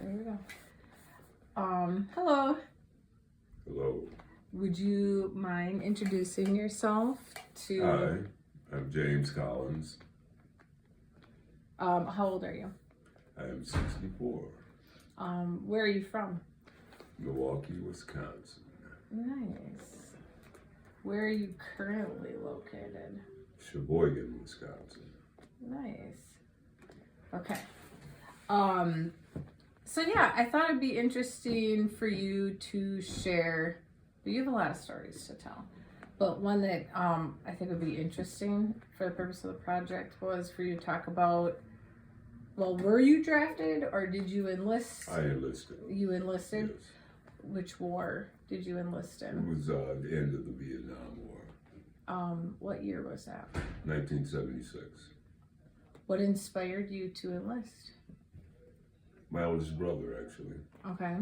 There we go. Hello. Hello. Would you mind introducing yourself to? Hi, I'm James Collins. How old are you? I am 64. Where are you from? Milwaukee, Wisconsin. Nice. Where are you currently located? Sheboygan, Wisconsin. Nice. Okay. So yeah, I thought it'd be interesting for you to share. You have a lot of stories to tell, but one that I think would be interesting for the purpose of the project was for you to talk about. Well, were you drafted or did you enlist? I enlisted. You enlisted? Yes. Which war did you enlist in? It was the end of the Vietnam War. What year was that? 1976. What inspired you to enlist? My oldest brother, actually. Okay.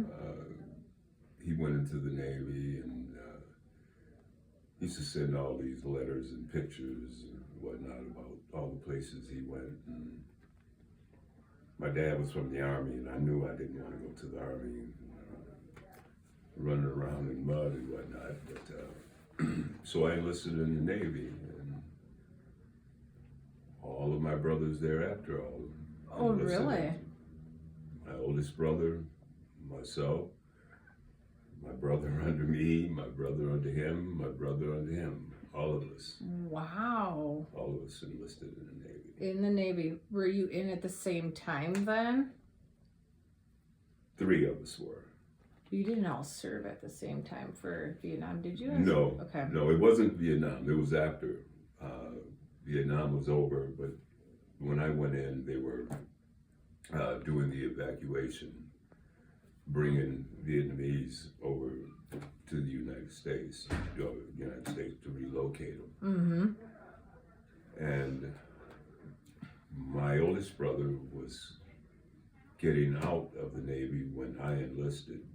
He went into the Navy and he used to send all these letters and pictures and whatnot about all the places he went. And my dad was from the Army, and I knew I didn't want to go to the Army, running around in mud and whatnot. But so I enlisted in the Navy, and all of my brothers thereafter all. Oh, really? My oldest brother, myself, my brother under me, my brother under him, my brother under him. All of us. Wow. All of us enlisted in the Navy. In the Navy. Were you in at the same time then? 3 of us were. You didn't all serve at the same time for Vietnam, did you? No. Okay. No, it wasn't Vietnam. It was after. Vietnam was over, but when I went in, they were doing the evacuation, bringing Vietnamese over to the United States, to relocate them. Mm-hmm. And my oldest brother was getting out of the Navy when I enlisted.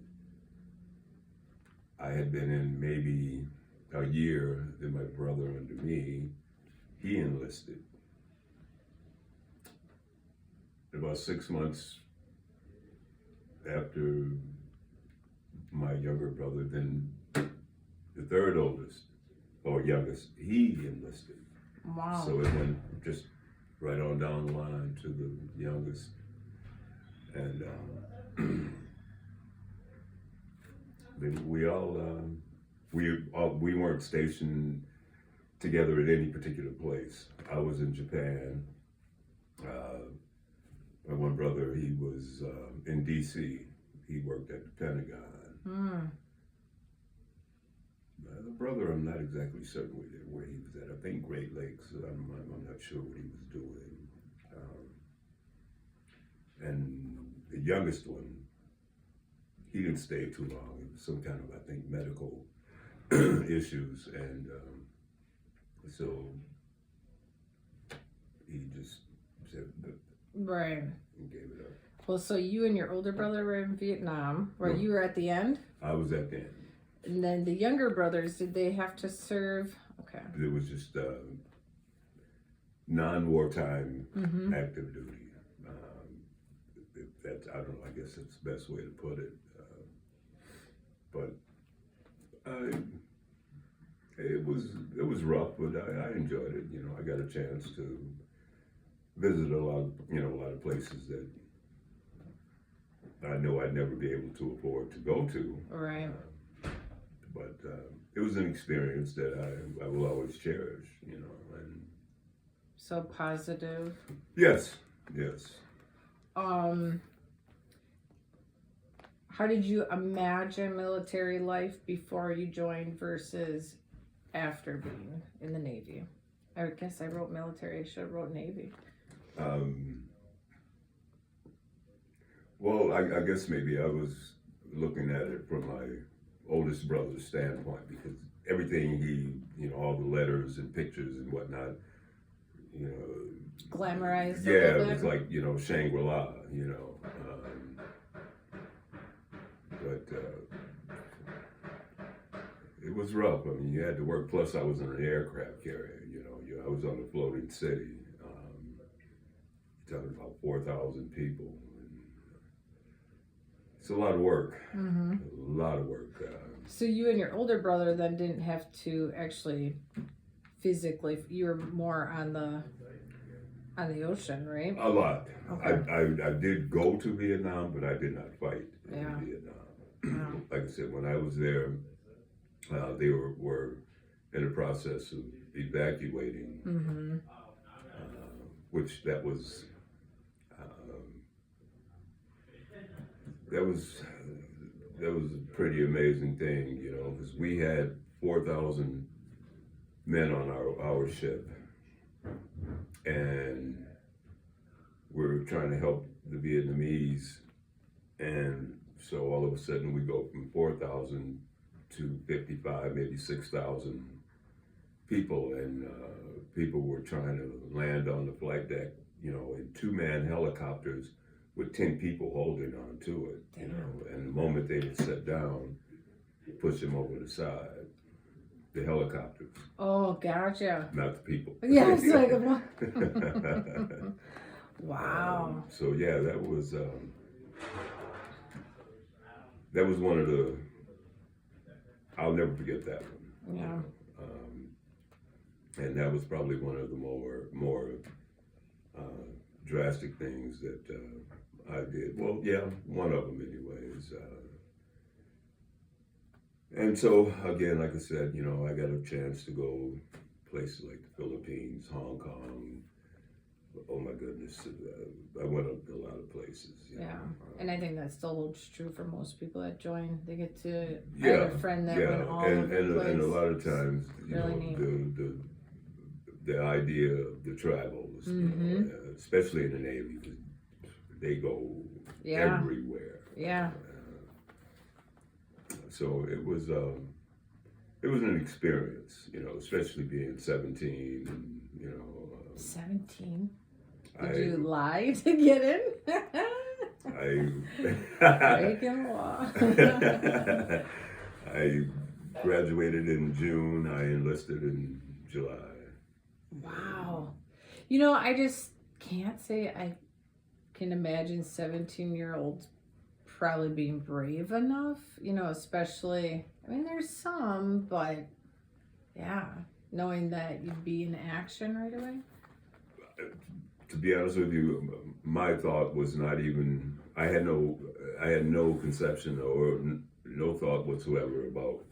I had been in maybe a year, then my brother under me, he enlisted. About 6 months after my younger brother, then the third oldest, or youngest, he enlisted. Wow. So it went just right on down the line to the youngest. And we weren't stationed together at any particular place. I was in Japan. My one brother, he was in DC. He worked at the Pentagon. The brother, I'm not exactly certain where he was at. I think Great Lakes. I'm not sure what he was doing. And the youngest one, he didn't stay too long. It was some kind of, I think, medical issues, and so he just said, right, and gave it up. Well, so you and your older brother were in Vietnam, right? No. You were at the end? I was at the end. And then the younger brothers, did they have to serve? Okay. It was just non-wartime active duty. I don't know, I guess that's the best way to put it. But it was rough, but I enjoyed it. You know, I got a chance to visit a lot of places that I know I'd never be able to afford to go to. Right. But it was an experience that I will always cherish, you know. And so positive. Yes. How did you imagine military life before you joined versus after being in the Navy? I guess I wrote military, I should have wrote Navy. Well, I guess maybe I was looking at it from my oldest brother's standpoint, because everything all the letters and pictures and whatnot, glamorized. Yeah, it was like, Shangri-La, but it was rough. I mean, you had to work. Plus, I was in an aircraft carrier. I was on a floating city. You're talking about 4,000 people. it's a lot of work. Mm-hmm. A lot of work. So you and your older brother then didn't have to actually physically. You were more on the ocean, right? A lot. Okay. I did go to Vietnam, but I did not fight in Yeah. Vietnam. Like I said, when I was there, they were in the process of evacuating, Mm-hmm. which that was a pretty amazing thing, you know, because we had 4,000 men on our ship, and we're trying to help the Vietnamese, and so all of a sudden we go from 4,000 to 55, maybe 6,000 people, and people were trying to land on the flight deck, you know, in two-man helicopters with 10 people holding on to it, you know, and the moment they would set down, push them over the side, the helicopters. Oh, gotcha. Not the people. Yes, like what? Wow. So yeah, that was one of the. I'll never forget that one. Yeah. And that was probably one of the more drastic things that I did. Well, yeah, one of them, anyways. And so again, like I said, you know, I got a chance to go places like the Philippines, Hong Kong. Oh my goodness, I went up to a lot of places. Yeah, and I think that still holds true for most people that join. They get to I had a friend that went all over the place. And a lot of times, you really know, the idea of the travels, Mm-hmm. you know, especially in the Navy, they go everywhere. Yeah. So it was an experience, you know, especially being 17, and, you know. 17? Did you lie to get in? Breaking law. I graduated in June. I enlisted in July. Wow. You know, I just can't say I can imagine 17-year-olds probably being brave enough, you know, especially, I mean, there's some, but yeah, knowing that you'd be in action right away. To be honest with you, my thought was not even, I had no conception or no thought whatsoever about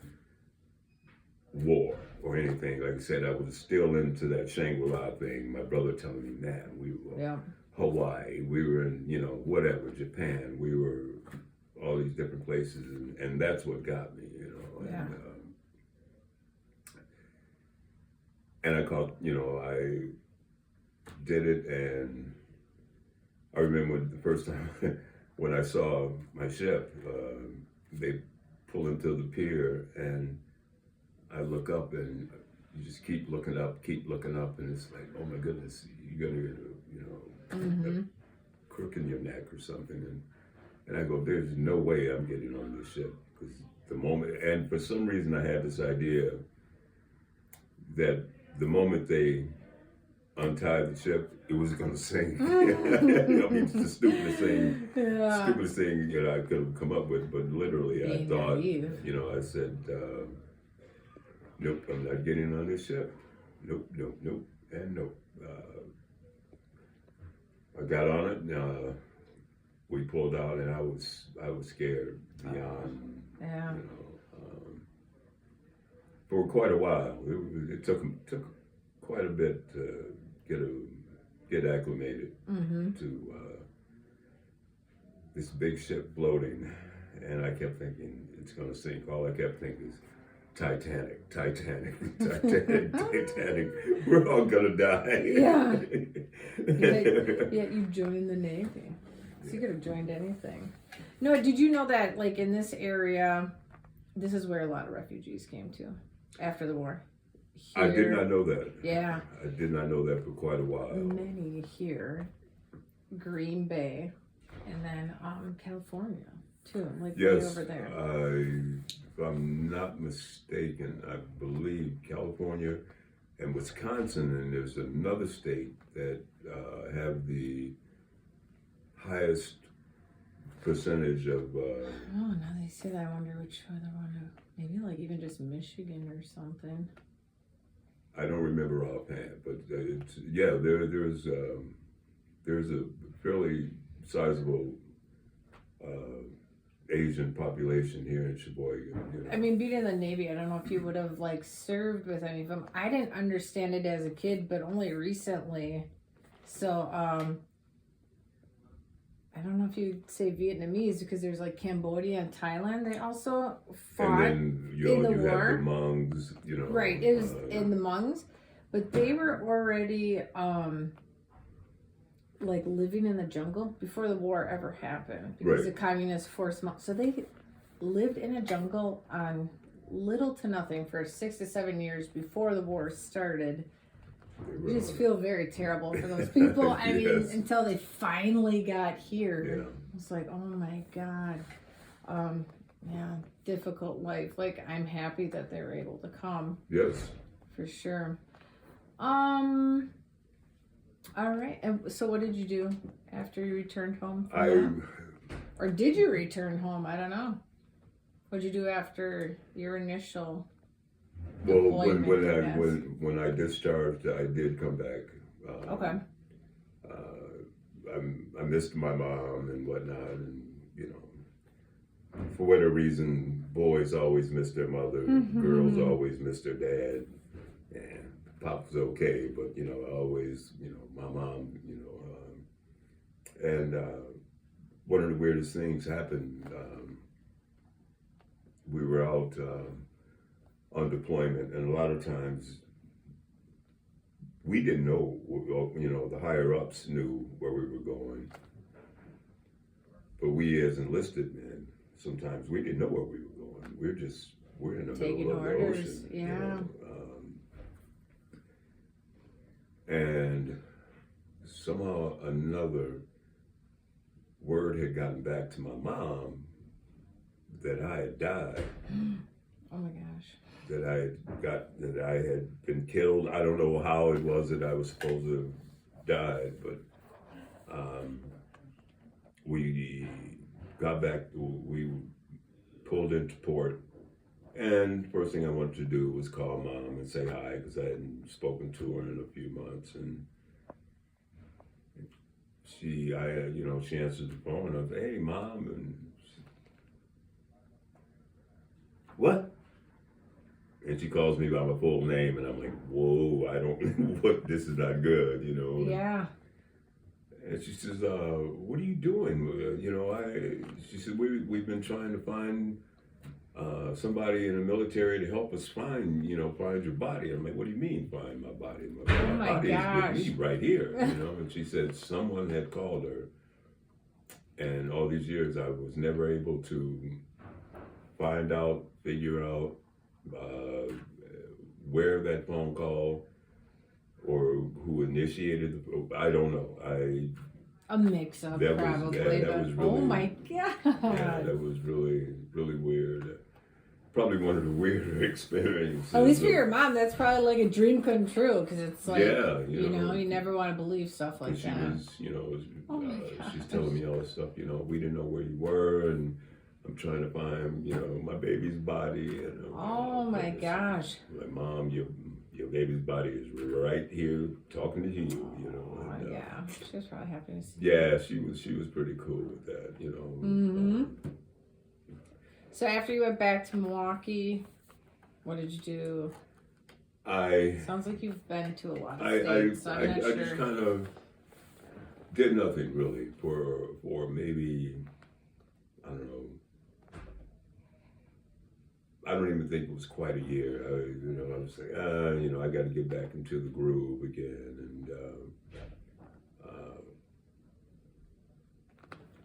war or anything. Like I said, I was still into that Shangri-La thing. My brother telling me, man, we were Hawaii, we were in, you know, whatever, Japan, we were all these different places, and that's what got me, you know. Yeah. And I caught, you know, I did it, and I remember the first time when I saw my ship, they pull into the pier, and I look up, and you just keep looking up, and it's like, oh my goodness, you're gonna, you know, Mm-hmm. a crook in your neck or something, and I go, there's no way I'm getting on this ship, because the moment, and for some reason I had this idea that the moment they untied the ship, it was going to sink. I mean, it's the stupidest thing you know, I could have come up with, but literally I thought, naive. you know, I said, nope, I'm not getting on this ship. Nope, and nope. I got on it, we pulled out, and I was scared beyond, Yeah. you know, for quite a while. It took quite a bit to get acclimated Mm-hmm. to this big ship floating, and I kept thinking it's going to sink. All I kept thinking is Titanic. We're all gonna die. Yeah. Yet you joined the Navy. So you could have joined anything. No, did you know that, like, in this area, this is where a lot of refugees came to after the war? Here, I did not know that. Yeah. I did not know that for quite a while. Many here, Green Bay, and then California too. Like way over there. If I'm not mistaken, I believe California and Wisconsin, and there's another state that have the highest percentage of. Oh, now they say that, I wonder which other one. Maybe like even just Michigan or something. I don't remember offhand, but it's, yeah, there's a fairly sizable Asian population here in Sheboygan. You know. I mean, being in the Navy, I don't know if you would have like served with any of them. I didn't understand it as a kid, but only recently. So, I don't know if you'd say Vietnamese because there's like Cambodia and Thailand. They also fought and then you in the have the war. Hmongs, you know. Right, it was in the Hmongs, but they were already like living in the jungle before the war ever happened because the communists forced them out. So they lived in a jungle on little to nothing for 6 to 7 years before the war started. You just feel very terrible for those people. I mean, until they finally got here. Yeah. It's like, oh my God. Yeah, difficult life. Like, I'm happy that they were able to come. Yes. For sure. All right. And so what did you do after you returned home? Or did you return home? I don't know. What did you do after your initial deployment? When I discharged, I did come back. Okay. I missed my mom and whatnot, and you know, for whatever reason, boys always miss their mother, girls always miss their dad, and Pop was okay, but you know, always, you know, my mom, you know, and one of the weirdest things happened. We were out on deployment, and a lot of times we didn't know, you know, the higher ups knew where we were going, but we as enlisted men, sometimes we didn't know where we were going. We're in the taking middle of orders. the ocean. Yeah. You know? And somehow another word had gotten back to my mom that I had died. Oh my gosh. That I had been killed. I don't know how it was that I was supposed to have died, but we got back, we pulled into port, and first thing I wanted to do was call Mom and say hi, because I hadn't spoken to her in a few months, and she answered the phone, and I was, hey, Mom, and she, what? And she calls me by my full name, and I'm like, whoa, I don't, what, this is not good, you know? Yeah. And she says, what are you doing? You know, she said, we've been trying to find somebody in the military to help us find your body. I'm like, what do you mean find my body? My body is with me right here, you know? And she said someone had called her, and all these years I was never able to figure out where that phone call or who initiated I don't know. A mix-up, probably. That was really, oh my God. Yeah, that was really, really weird. Probably one of the weirder experiences. At least for your mom, that's probably like a dream come true, because it's like, yeah, you know, you never want to believe stuff like she that. was, you know, oh my gosh. she's telling me all this stuff, you know, we didn't know where you were, and I'm trying to find, you know, my baby's body. And oh my gosh. Like, Mom, your baby's body is right here talking to you, you know. And, yeah, she was probably happy to see yeah, she was pretty cool with that, you know. So after you went back to Milwaukee, what did you do? Sounds like you've been to a lot of states. I just kind of did nothing really for maybe, I don't know. I don't even think it was quite a year. I was like, I got to get back into the groove again, and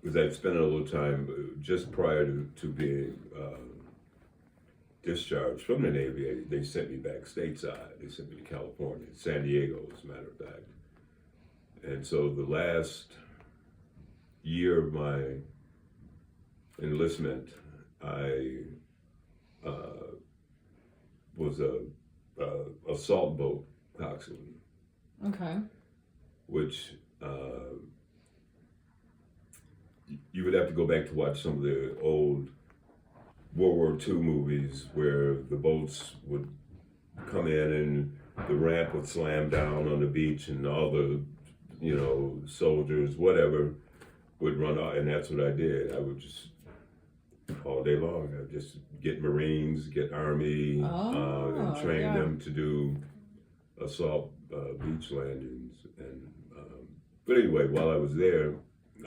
because I'd spent a little time just prior to being discharged from the Navy. They sent me back stateside. They sent me to California, San Diego, as a matter of fact. And so the last year of my enlistment, I was a salt boat coxswain. Okay. Which you would have to go back to watch some of the old World War II movies where the boats would come in and the ramp would slam down on the beach and all the, soldiers, whatever, would run out. And that's what I did. I would just, all day long, I'd just get Marines, get Army, and train them to do assault beach landings. And but anyway, while I was there,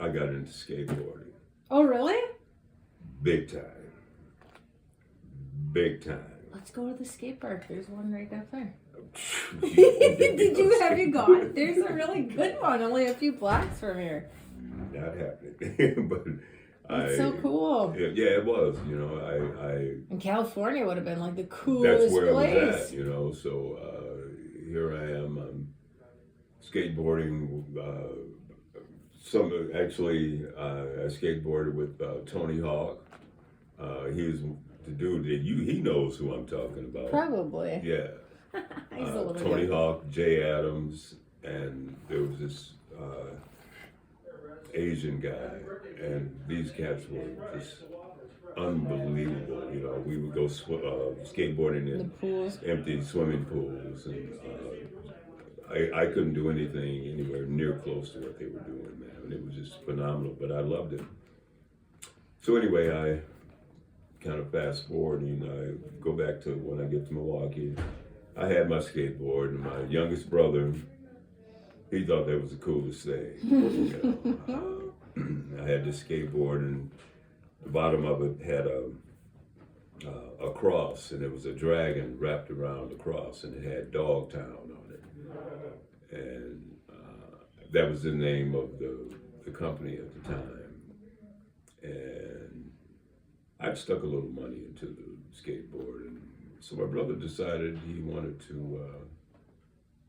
I got into skateboarding. Oh, really? Big time. Big time. Let's go to the skate park. There's one right up there. Have you gone? There's a really good one, only a few blocks from here. Not happening, but it's so cool. Yeah, it was. In California would have been like the coolest that's where place. I was at. So here I am. I'm skateboarding. I skateboarded with Tony Hawk. He's the dude that he knows who I'm talking about. Probably. Yeah. He's a little Tony Hawk, Jay Adams, and there was this Asian guy, and these cats were just unbelievable. We would go skateboarding in the pools, empty swimming pools, and I couldn't do anything anywhere near close to what they were doing, man. And it was just phenomenal, but I loved it. So anyway, I kind of fast forward and I go back to when I get to Milwaukee. I had my skateboard, and my youngest brother, he thought that was the coolest thing. I had this skateboard, and the bottom of it had a cross, and it was a dragon wrapped around the cross, and it had Dogtown on it. And that was the name of the company at the time. And I'd stuck a little money into the skateboard, and so my brother decided he wanted to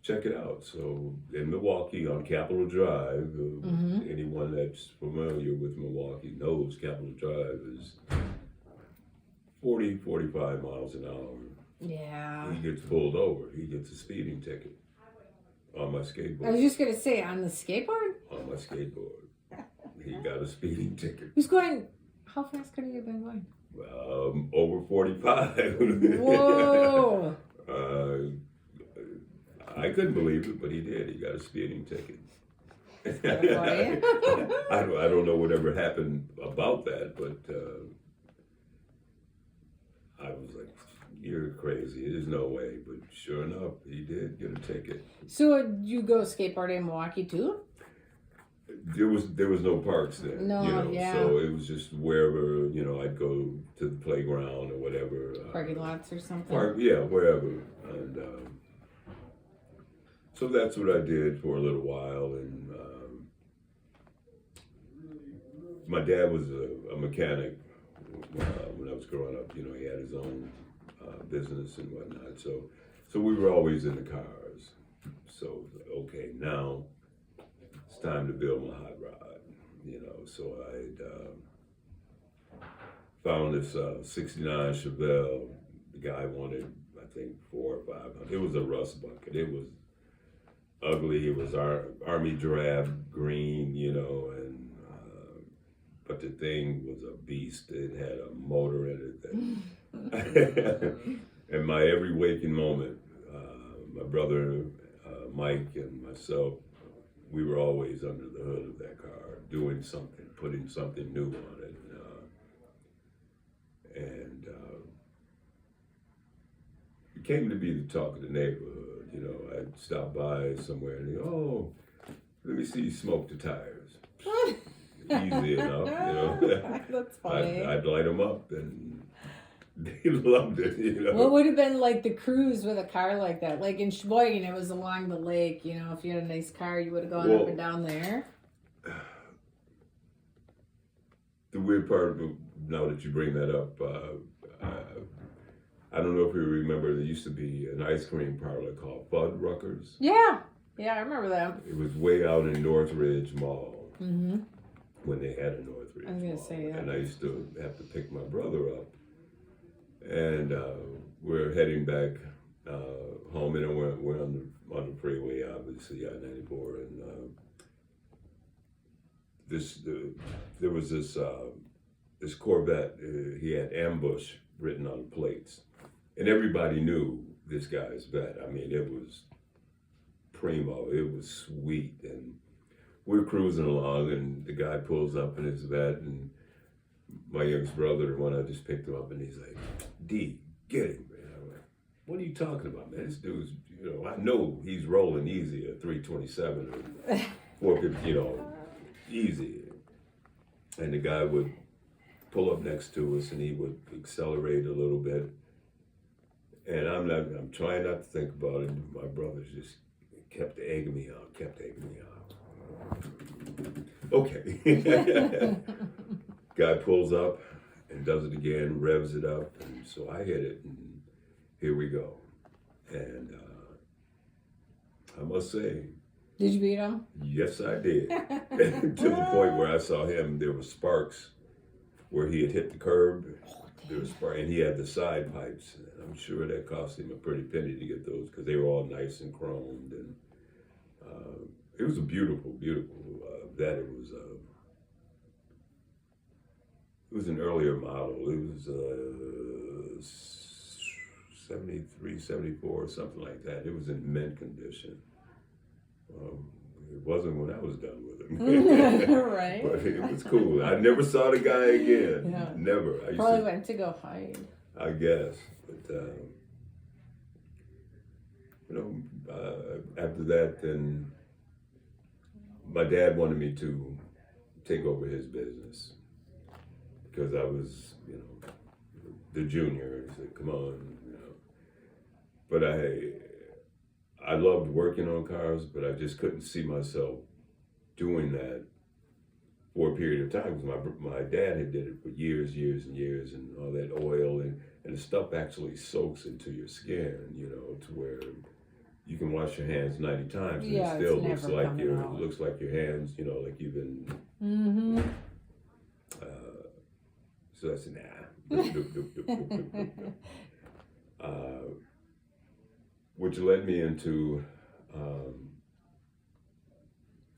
check it out. So in Milwaukee on Capitol Drive, anyone that's familiar with Milwaukee knows Capitol Drive is 40, 45 miles an hour. Yeah. He gets pulled over. He gets a speeding ticket on my skateboard. I was just going to say, on the skateboard? On my skateboard. He got a speeding ticket. Who's going, how fast could he have been going? Over 45. Whoa! I couldn't believe it, but he did. He got a speeding ticket. I don't know whatever happened about that, but I was like, "You're crazy. There's no way." But sure enough, he did get a ticket. So you go skateboarding in Milwaukee too? There was no parks there. No, yeah. So it was just wherever, I'd go to the playground or whatever. Parking lots or something? Wherever. And so that's what I did for a little while. And my dad was a mechanic when I was growing up. He had his own business and whatnot. So we were always in the cars. So, okay, now it's time to build my hot rod, So I'd found this 69 Chevelle. The guy wanted, I think, 400 or 500. It was a rust bucket. It was ugly. It was army drab green, and but the thing was a beast. It had a motor in it that, and my every waking moment, my brother Mike and myself, we were always under the hood of that car, doing something, putting something new on it. And it came to be the talk of the neighborhood. I'd stop by somewhere and oh, let me see you smoke the tires. Easy enough, That's funny. I'd light them up, and they loved it, What would have been like the cruise with a car like that? Like in Sheboygan, it was along the lake. If you had a nice car, you would have gone up and down there. The weird part, now that you bring that up, I don't know if you remember, there used to be an ice cream parlor called Fuddruckers. Yeah, I remember that. It was way out in Northridge Mall. Mm-hmm. When they had a Northridge I was gonna Mall. say that. And I used to have to pick my brother up. And we're heading back home, and we're on the freeway, obviously, I-94, and there was this Corvette. He had ambush written on the plates, and everybody knew this guy's vet. I mean, it was primo. It was sweet, and we're cruising along, and the guy pulls up in his vet, and my youngest brother, the one I just picked him up, and he's like, "D, get him, man." I'm like, "What are you talking about, man? This dude's, I know he's rolling easy at 327 or 450, easy." And the guy would pull up next to us, and he would accelerate a little bit. And I'm trying not to think about it. My brothers just kept egging me on. Okay. Guy pulls up and does it again, revs it up, and so I hit it, and here we go. And I must say, did you beat him? Yes, I did. To the point where I saw him, there were sparks where he had hit the curb. There was sparks, and he had the side pipes. I'm sure that cost him a pretty penny to get those because they were all nice and chromed. And it was a beautiful, beautiful that it was an earlier model. It was 73, 74, or something like that. It was in mint condition. It wasn't when I was done with him. Right. But it was cool. I never saw the guy again. Yeah. Never. I Probably went to go hide. I guess. But, after that, then my dad wanted me to take over his business because I was, the junior. He said, "Come on," But I loved working on cars, but I just couldn't see myself doing that for a period of time because my dad had did it for years and years, and all that oil and the stuff actually soaks into your skin, to where you can wash your hands 90 times and it still looks like your hands, like you've been. Mm-hmm. So I said, nah. Which led me into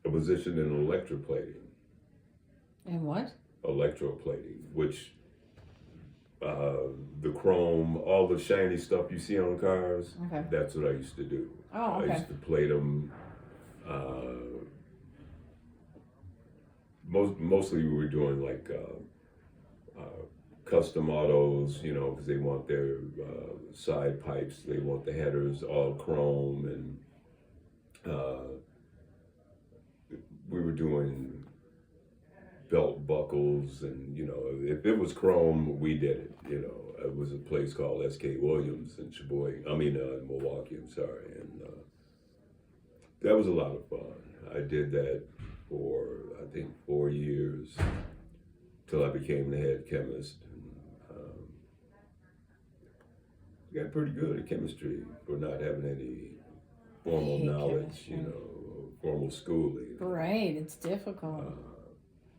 a position in electroplating. And what? Electroplating, which the chrome, all the shiny stuff you see on cars, okay. That's what I used to do. Oh, okay. I used to plate them. Mostly we were doing like custom autos, because they want their side pipes, they want the headers all chrome, and we were doing belt buckles, and if it was chrome, we did it. It was a place called S.K. Williams in Sheboygan. In Milwaukee. I'm sorry, and that was a lot of fun. I did that for I think 4 years till I became the head chemist. Got pretty good at chemistry for not having any formal knowledge, formal schooling. Right, it's difficult.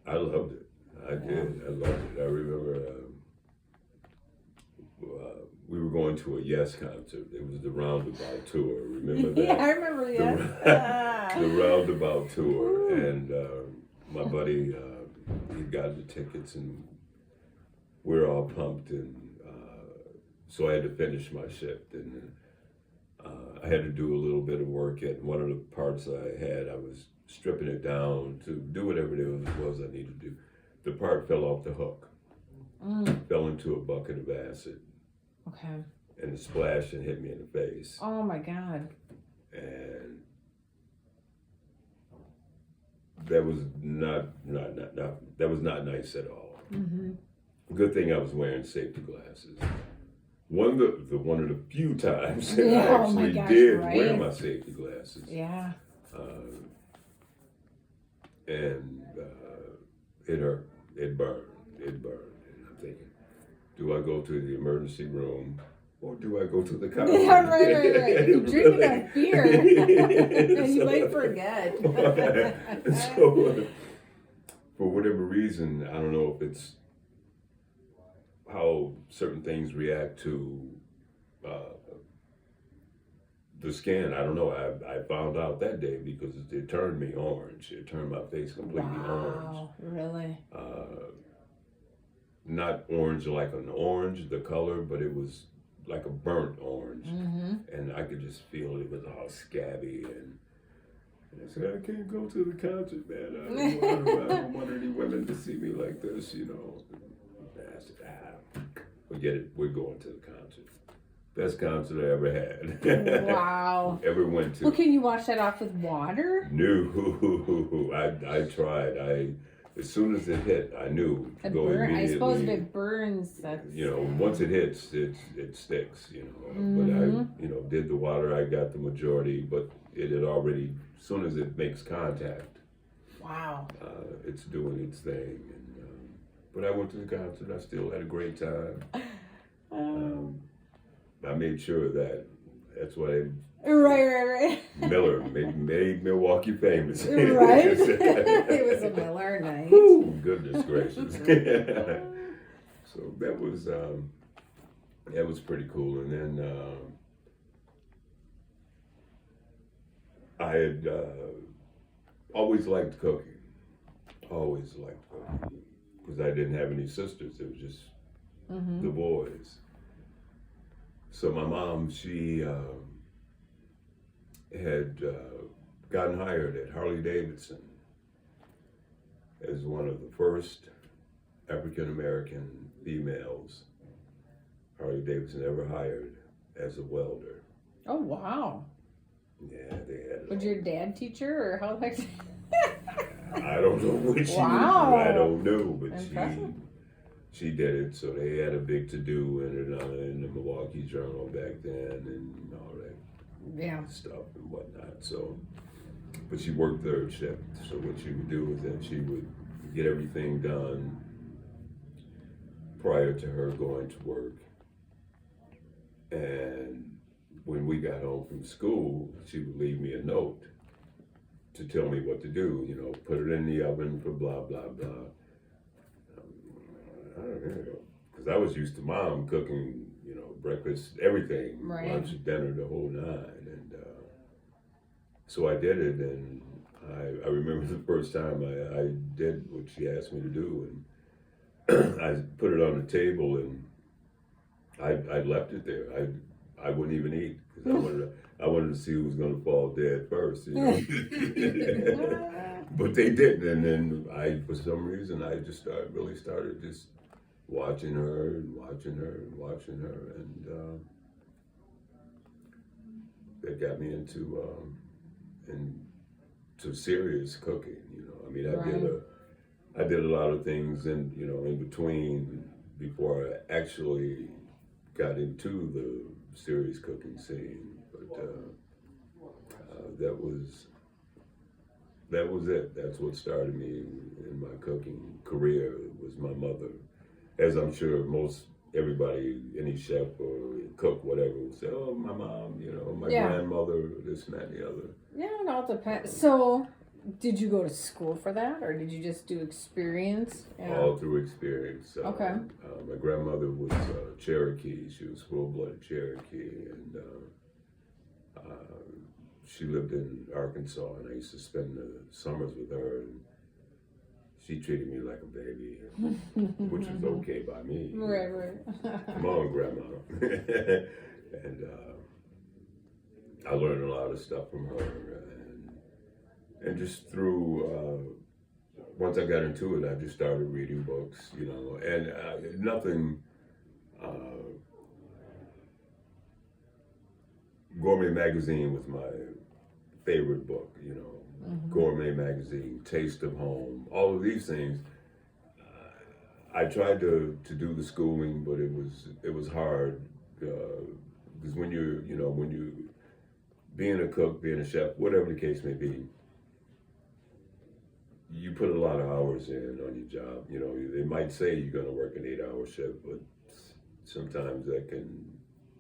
I loved it. I did. I loved it. I remember we were going to a Yes concert. It was the Roundabout Tour. Remember that? Yeah, I remember Yes. The Roundabout Tour. And my buddy, he'd gotten the tickets, and we're all pumped, and so I had to finish my shift, and I had to do a little bit of work at one of the parts I had. I was stripping it down to do whatever it was I needed to do. The part fell off the hook, fell into a bucket of acid. Okay. And it splashed and hit me in the face. Oh my God. And that was not nice at all. Mm-hmm. Good thing I was wearing safety glasses. One of the few times that I actually did wear my safety glasses. Yeah. And it hurt. It burned. And I'm thinking, do I go to the emergency room or do I go to the car? Yeah, right. You're drinking that beer. And you might forget. So, for whatever reason, I don't know if it's how certain things react to the skin, I don't know. I found out that day because it turned me orange. It turned my face completely orange. Wow, really? Not orange like an orange, the color, but it was like a burnt orange. Mm-hmm. And I could just feel it was all scabby. And I said, I can't go to the concert, man. I don't want any women to see me like this, you know. And I said, forget it. We're going to the concert. Best concert I ever had. Wow. Ever went to. Well, can you wash that off with water? No. I tried. As soon as it hit, I knew to go immediately. I suppose if it burns, that's... You know, once it hits, it sticks, you know. But I, did the water. I got the majority, but it had already, as soon as it makes contact, wow, it's doing its thing. And but I went to the concert. I still had a great time. I made sure that's why right. Miller made Milwaukee famous. Right. It was a Miller night. Ooh, goodness gracious. So that was pretty cool. And then I had always liked cooking. Always liked cooking because I didn't have any sisters. It was just the boys. So my mom, she had gotten hired at Harley-Davidson as one of the first African-American females Harley-Davidson ever hired as a welder. Oh, wow. Yeah, they had it. Was your dad teacher or how the heck? I don't know which wow. I don't know, but impressive. She did it, so they had a big to-do in the Milwaukee Journal back then and all that stuff and whatnot. So, but she worked third shift. So what she would do is that she would get everything done prior to her going to work. And when we got home from school, she would leave me a note to tell me what to do. You know, put it in the oven for blah, blah, blah. I don't know, because I was used to mom cooking, breakfast, everything, lunch, dinner, the whole nine, and so I did it, and I remember the first time I did what she asked me to do, and I put it on the table, and I left it there. I wouldn't even eat because I wanted to see who was going to fall dead first, But they didn't, and then for some reason, I just started just watching her and watching her and watching her, and that got me into serious cooking. I mean, I did a lot of things in between before I actually got into the serious cooking scene. But that was it. That's what started me in my cooking career. It was my mother. As I'm sure everybody, any chef or cook, whatever, will say, oh, my mom, my grandmother, this and that and the other. Yeah, it all depends. So, did you go to school for that, or did you just do experience? All through experience. Okay. My grandmother was Cherokee. She was full-blooded Cherokee, and she lived in Arkansas, and I used to spend the summers with her, and she treated me like a baby, which was okay by me. Right. Come on, Grandma. And I learned a lot of stuff from her, and just through, once I got into it, I just started reading books, and nothing, Gourmet Magazine was my favorite book, Gourmet Magazine, Taste of Home, all of these things. I tried to do the schooling, but it was hard because when you being a cook, being a chef, whatever the case may be, you put a lot of hours in on your job. They might say you're going to work an 8-hour shift, but sometimes that can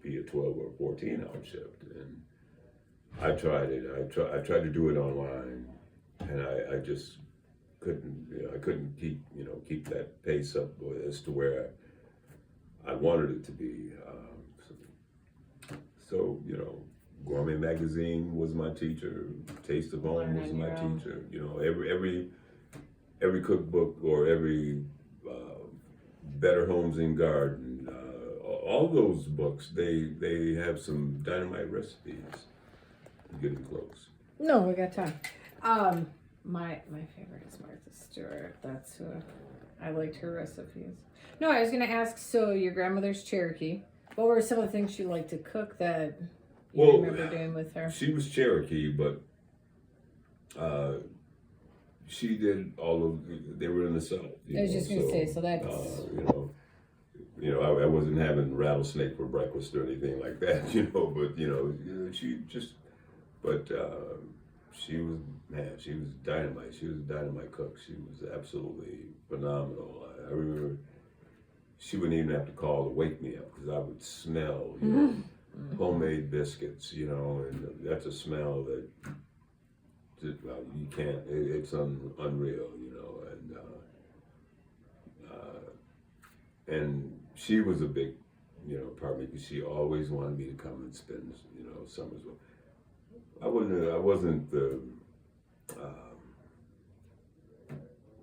be a 12 or 14-hour shift. And I tried it. I tried to do it online, and I just couldn't. I couldn't keep that pace up as to where I wanted it to be. So Gourmet Magazine was my teacher. Taste of Home was my teacher. You know, every cookbook or every Better Homes and Garden, all those books, they have some dynamite recipes. I'm getting close. No, we got time. My favorite is Martha Stewart. That's who I liked her recipes. No, I was gonna ask. So your grandmother's Cherokee. What were some of the things she liked to cook that you remember doing with her? She was Cherokee, but she did all of. They were in the South. I was just gonna say. So that's I wasn't having rattlesnake for breakfast or anything like that. But she just. But she was dynamite. She was a dynamite cook. She was absolutely phenomenal. I remember she wouldn't even have to call to wake me up because I would smell homemade biscuits, and that's a smell that you can't. It's unreal, and she was a big, part of me because she always wanted me to come and spend, summers with. I wasn't the.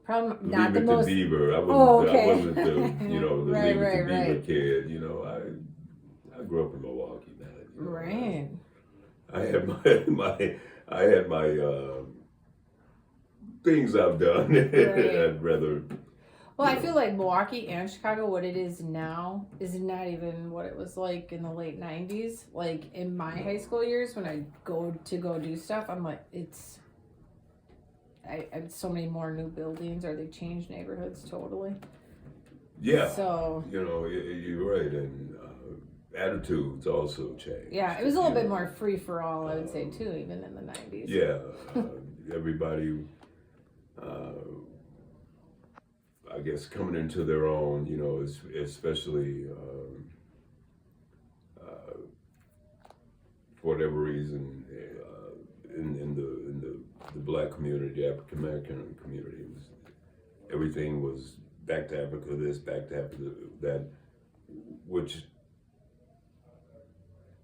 Probably Leave not it the to most. Beaver. I wasn't the, the Right, Leave it to Beaver right. kid. I grew up in Milwaukee, man. Right. I had my things I've done. Right. I'd rather. Well, I feel like Milwaukee and Chicago, what it is now, is not even what it was like in the late 90s. Like, in my high school years, when I go do stuff, I'm like, I have so many more new buildings, or they changed neighborhoods totally. Yeah. So. You're right. And attitudes also changed. Yeah, it was a little bit more free-for-all, I would say, too, even in the 90s. Yeah. Everybody... I guess coming into their own, especially for whatever reason, in the Black community, African American community, everything was back to Africa this, back to Africa that, which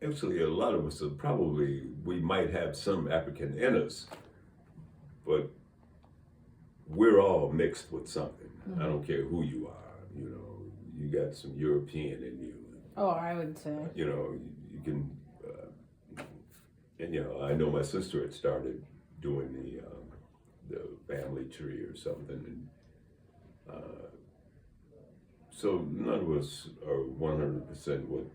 actually a lot of us we might have some African in us, but we're all mixed with something. Mm-hmm. I don't care who you are. You got some European in you. Oh, I would say. You can, and I know my sister had started doing the family tree or something, and so none of us are 100% what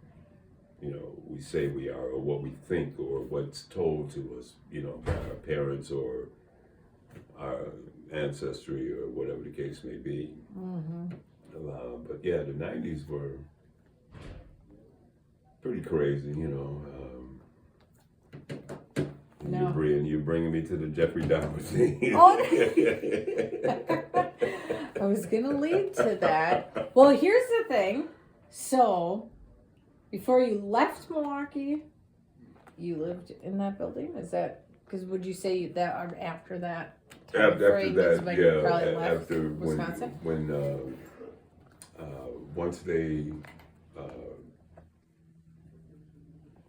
we say we are, or what we think, or what's told to us, by our parents or our ancestry or whatever the case may be. Mm-hmm. But yeah, the 90s were pretty crazy, No. You're bringing me to the Jeffrey Dahmer thing. Oh, I was gonna lead to that. Well, here's the thing. So, before you left Milwaukee, you lived in that building? Is that, because would you say that after that? After that, yeah. Probably left after Wisconsin? when once they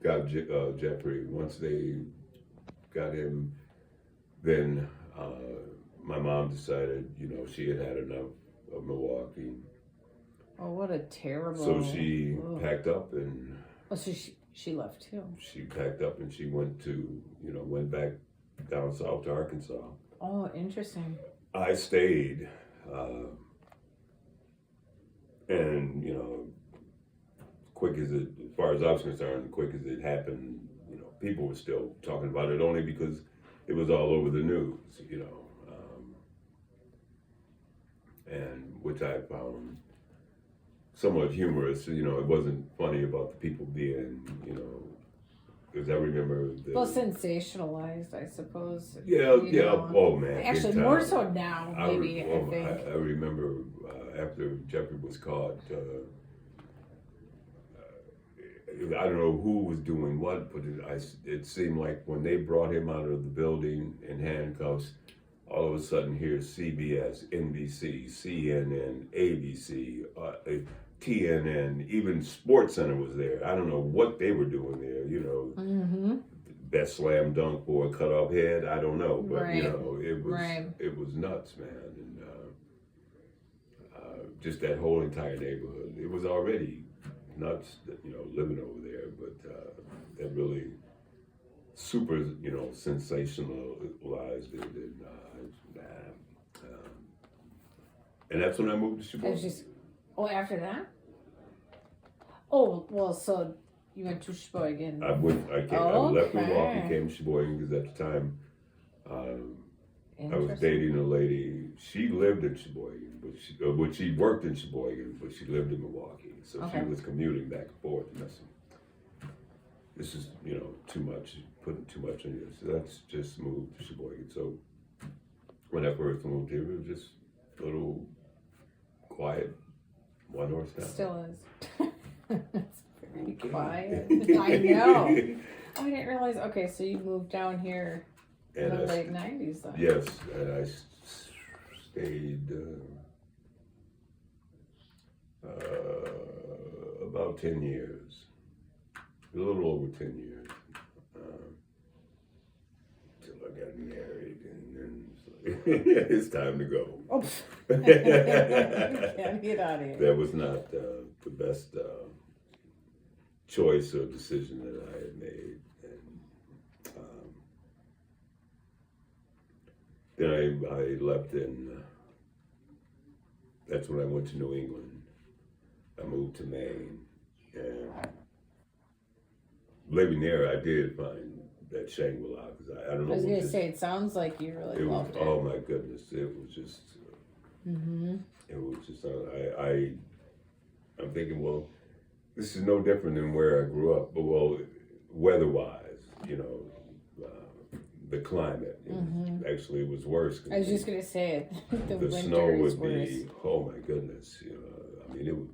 got Jeffrey, once they got him, then my mom decided, she had enough of Milwaukee. Oh, what a terrible. So she packed up and. Oh, so she left too. She packed up and she went back down south to Arkansas. Oh, interesting. I stayed, and as far as I was concerned, quick as it happened, people were still talking about it only because it was all over the news, and which I found somewhat humorous. It wasn't funny about the people being, because I remember sensationalized, I suppose. Yeah. Oh man. Actually, more so now, maybe. I think. I remember after Jeffrey was caught. I don't know who was doing what, but it seemed like when they brought him out of the building in handcuffs, all of a sudden here's CBS, NBC, CNN, ABC, TNN, even SportsCenter was there. I don't know what they were doing there, Mm-hmm. best slam dunk for a cut off head. I don't know, but you Right. know, it was nuts, man, and just that whole entire neighborhood. It was already nuts, you know, living over there, but that really super, you know, sensationalized it, and that's when I moved to It was Sheboygan. just, oh, after that? Oh, well, so you went to Sheboygan. I left Milwaukee, Okay. came to Sheboygan because at the time I was Interesting. dating a lady. She lived in Sheboygan, but she worked in Sheboygan, but she lived in Milwaukee, so Okay. she was commuting back and forth. And I said, this is, you know, too much, putting too much in this. So let's just move to Sheboygan. So when I first moved here, it was just a little quiet, one horse town. Still is. It's pretty quiet. I know. I didn't realize. Okay, so you moved down here in And the I, late 90s then. yes, and I stayed about 10 years, a little over 10 years, till I got married, and then it's time to go. Oh, can't get out of here. That was not the best choice or decision that I had made. And then I left that's when I went to New England. I moved to Maine, and living there, I did find that Shangri-La, because I don't know. I was what gonna this- say, it sounds like you really it was, loved it. oh my goodness, it was just, Mm-hmm. it was just, I'm thinking, well, this is no different than where I grew up, but well, weather-wise, you know, the climate, actually it was worse. I was just gonna say it. The the winter snow is would worse. be, oh my goodness, you know, I mean, it would,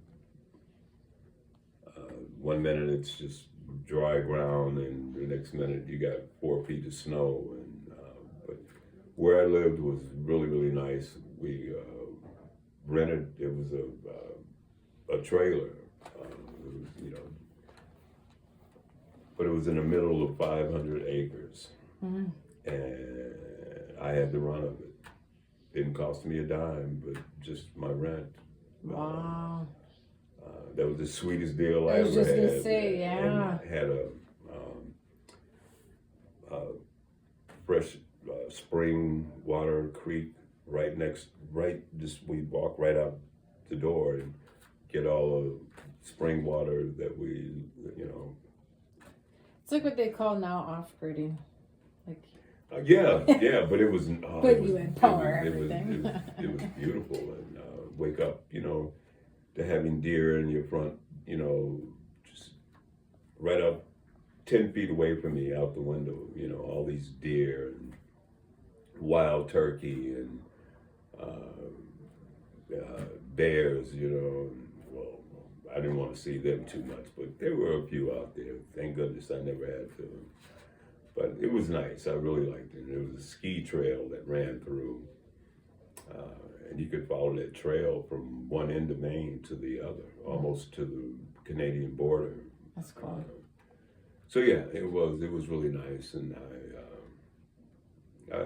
1 minute it's just dry ground, and the next minute you got 4 feet of snow, and but where I lived was really, really nice. We rented, it was a trailer, it was, you know, but it was in the middle of 500 acres, Mhm. and I had the run of it. Didn't cost me a dime, but just my rent. Wow. That was the sweetest deal I I was ever just had. gonna say, yeah. And had a fresh spring water creek just we walk right out the door and get all the spring water that we, you know. It's like what they call now off-gridding. Like, Yeah, but it was. but it was, you empower it was, everything. It was beautiful, and wake up, you know, to having deer in your front, you know, just right up 10 feet away from me out the window, you know, all these deer and wild turkey and bears, you know. And, well, I didn't want to see them too much, but there were a few out there. Thank goodness I never had to. But it was nice. I really liked it. There was a ski trail that ran through. And you could follow that trail from one end of Maine to the other, almost to the Canadian border. That's cool. So yeah, it was really nice, and I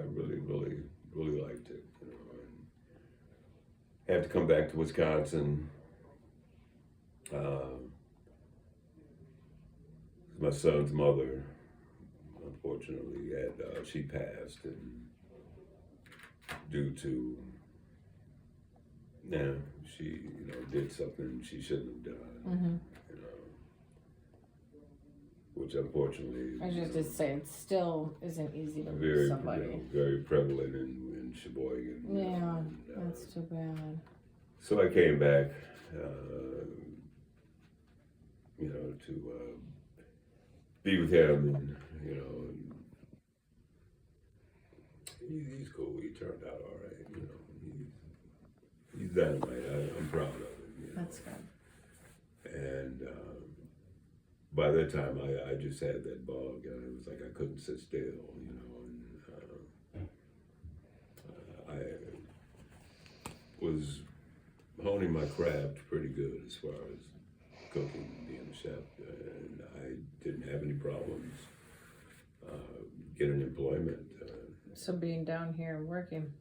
really, really, really liked it. You know, and had to come back to Wisconsin. My son's mother, unfortunately, she passed, and due to she, you know, did something she shouldn't have done, you know, which unfortunately, I was just to say, it still isn't easy to lose very, somebody. you know, very prevalent in Sheboygan. You Yeah, know, and, that's too bad. so I came back, you know, to be with him, and you know, and he's cool. He turned out all right. You know, he's dynamite. I'm proud of him. You know? That's good. And by that time, I just had that bug, and it was like I couldn't sit still, you know. And I was honing my craft pretty good as far as cooking, being a chef, and I didn't have any problems get an employment. So being down here and working.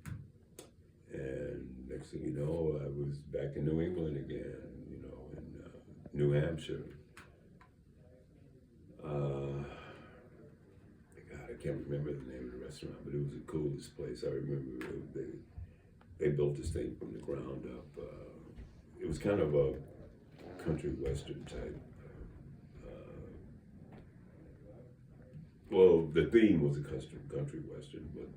And next thing you know, I was back in New England again, you know, in New Hampshire. God, I can't remember the name of the restaurant, but it was the coolest place. I remember they built this thing from the ground up. It was kind of a country western type. Well, the theme was a country western, but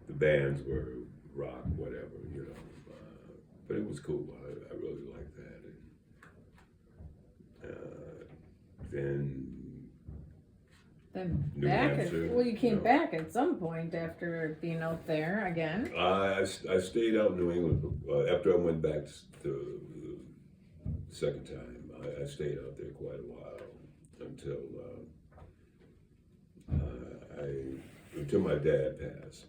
the bands were rock, whatever, you know. But it was cool. I really liked that. And Then New back, Hampshire, well, you came you know. back at some point after being out there again. I stayed out in New England after I went back the second time. I stayed out there quite a while until my dad passed,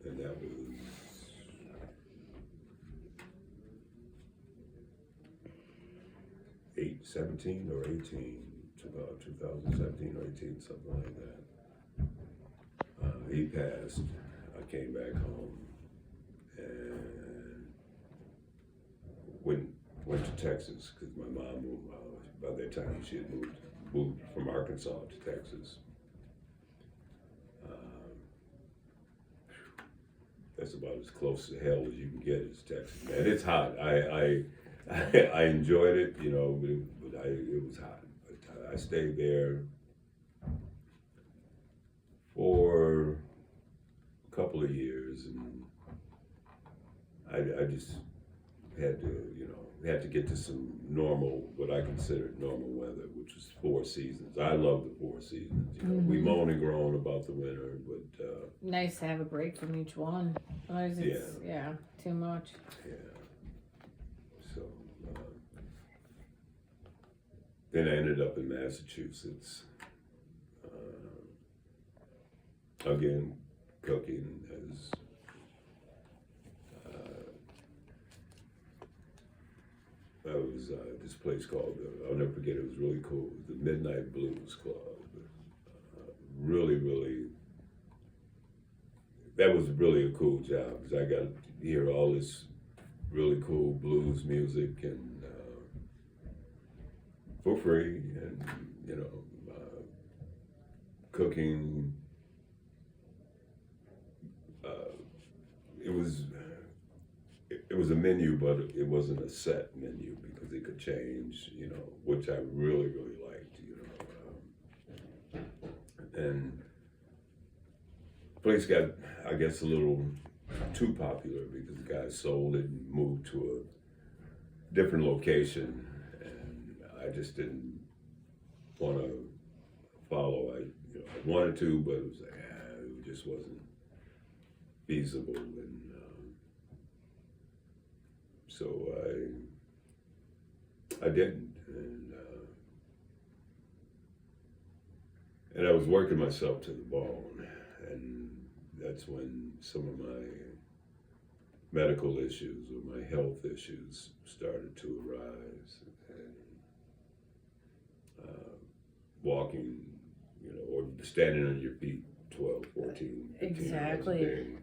and that was 17 or 18, about 2017 or 18, something like that. He passed. I came back home and went to Texas because my mom moved. By that time, she had moved from Arkansas to Texas. That's about as close to hell as you can get is Texas. Man, it's hot. I enjoyed it, you know, but it was hot. But I stayed there for a couple of years, and I just had to get to some normal, what I considered normal weather, which was 4 seasons. I love the 4 seasons. You know, we moan and groan about the winter, but Nice to have a break from each one. Otherwise it's, too much. yeah. So then I ended up in Massachusetts. Again, cooking as I was this place called, I'll never forget, it was really cool, the Midnight Blues Club. Really, that was really a cool job because I got to hear all this really cool blues music and for free, and you know, cooking. It was a menu, but it wasn't a set menu because it could change, you know, which I really liked, you know. And the place got, I guess, a little too popular because the guy sold it and moved to a different location, and I just didn't want to follow. I wanted to, but it was like, it just wasn't feasible, and so I didn't, and I was working myself to the bone, and that's when some of my medical issues or my health issues started to arise, and walking, you know, or standing on your feet 12, 14, 15 hours a Exactly. day.